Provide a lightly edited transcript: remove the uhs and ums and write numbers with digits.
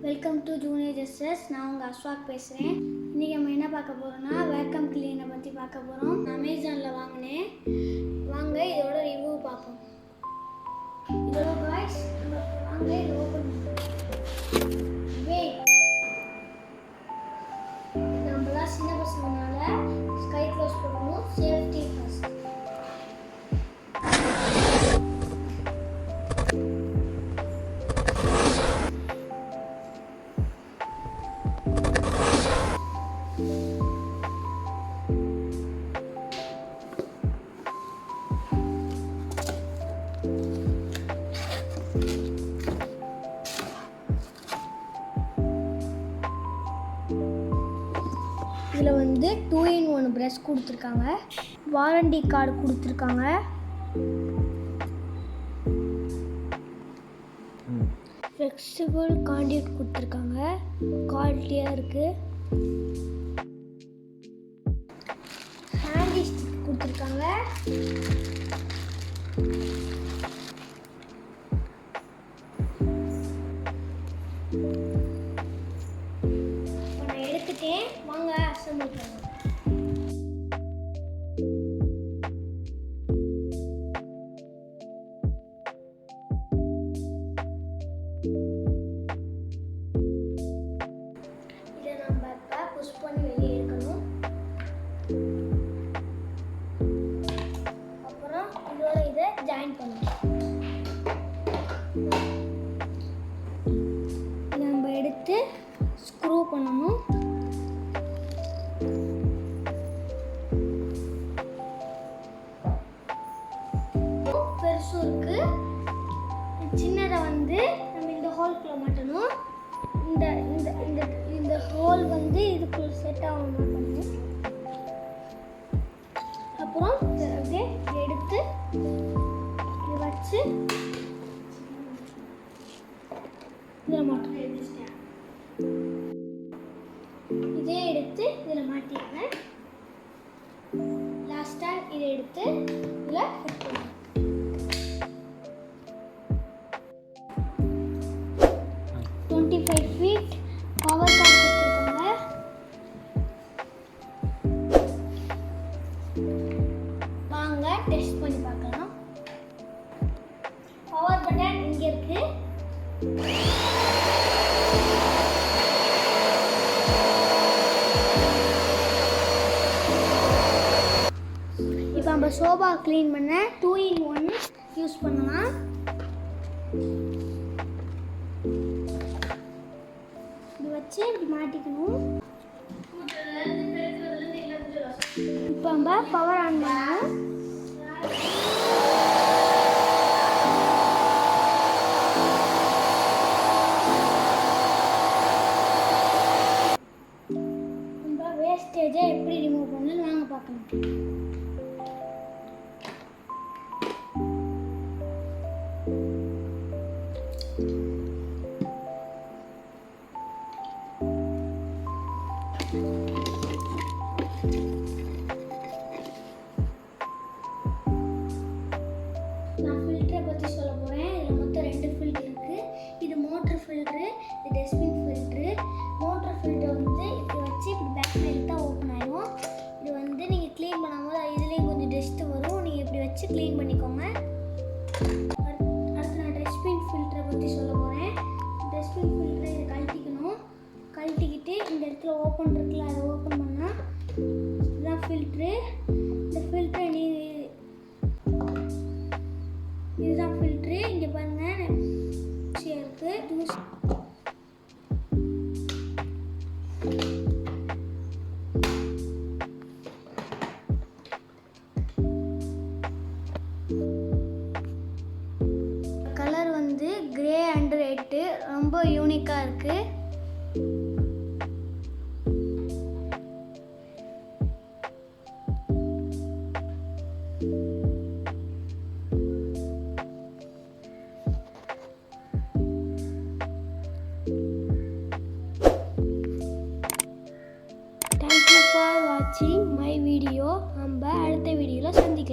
Welcome to junior ஜஸ்டஸ். நான் உங்கள் அஸ்வாக் பேசுகிறேன். இன்றைக்கி நம்ம என்ன பார்க்க போகிறோம்னா வேக்கம் கிளீனை பற்றி பார்க்க போகிறோம். அமேசானில் வாங்கினேன். வாங்க இதோட ரிவ்யூ பார்ப்போம். இதோட காய்ஸ் வாங்க இதை ஓப்பன் வெயிட். நம்மளாம் சின்ன பசங்கனால ஸ்கை க்ளோஸ் பண்ணணும். Safety first. இதில் வந்து 2-in-1 ப்ரஷ் கொடுத்துருக்காங்க. வாரண்டி கார்டு கொடுத்துருக்காங்க. ஃப்ளெக்சிபிள் காண்டியூட் கொடுத்துருக்காங்க. குவாலிட்டியாக இருக்குது. ஹேண்டி ஸ்டிக் கொடுத்துருக்காங்க. வாங்க அசம்பிள் பண்ணலாம். இதை நம்ம இப்போ புஷ் பண்ணி வெளியே எடுக்கணும். அப்புறம் இதோட இதை ஜாயின் பண்ணணும். இதை நம்ம எடுத்து ஸ்க்ரூ பண்ணணும். பெருசும் இருக்கு. சின்னதை வந்து நம்ம இந்த ஹோல்குள்ள மாட்டணும். இந்த இந்த இந்த இந்த ஹோல் வந்து இதுக்குள்ள செட் ஆக மாட்டணும். அப்புறம் அப்படியே எடுத்து இதை வச்சு இதில் மாட்டணும். இதே எடுத்து இதில் மாட்டிடுறேன். லாஸ்ட்டாக இதை எடுத்து இதில் ஃபிட் பண்ணுவேன். ஃபீட் பவர் கார்டு கொடுத்துருக்காங்க. வாங்க டெஸ்ட் பண்ணி பார்க்கலாம். பவர் பட்டன் இங்க இருக்கு. இப்போ நம்ம சோபா க்ளீன் பண்ண 2-in-1 யூஸ் பண்ணலாம். வச்சு இப்படி மாட்டிக்கணும். இப்போ நம்ம பவர் ஆன் பண்ணணும். நம்ம வேஸ்டேஜை எப்படி ரிமூவ் பண்ணணும்னு வாங்க பார்க்கலாம். நான் ஃபில்டரை பற்றி சொல்ல போகிறேன். இதில் மொத்தம் 2 ஃபில்டர் இருக்குது. இது மோட்டர் ஃபில்ட்ரு, இது டஸ்ட்பின் ஃபில்ட்ரு. மோட்டர் ஃபில்டர் வந்து இப்படி வச்சு இப்படி பேக் இழுத்தா ஓப்பன் ஆகிடும். இது வந்து நீங்கள் க்ளீன் பண்ணும்போது இதுலேயும் கொஞ்சம் டஸ்ட்டு வரும். நீங்கள் இப்படி வச்சு க்ளீன் பண்ணிக்கோங்க. அடுத்து நான் டஸ்ட்பின் ஃபில்டரை பற்றி சொல்ல போகிறேன். டஸ்ட்பின் ஃபில்டரை இதை கழட்டிக்கணும். கழட்டிக்கிட்டு இந்த இடத்துல ஓப்பன் இருக்குல்ல, அதை ஓப்பன் பண்ணால் இதுதான் ஃபில்ட்ரு. இந்த ஃபில்ட்ரை இதுதான் ஃபில்ட்ரு. இங்கே பாருங்கள் இருக்குது. கலர் வந்து கிரே அண்ட் ரெட்டு ரொம்ப யூனிக்காக இருக்குது.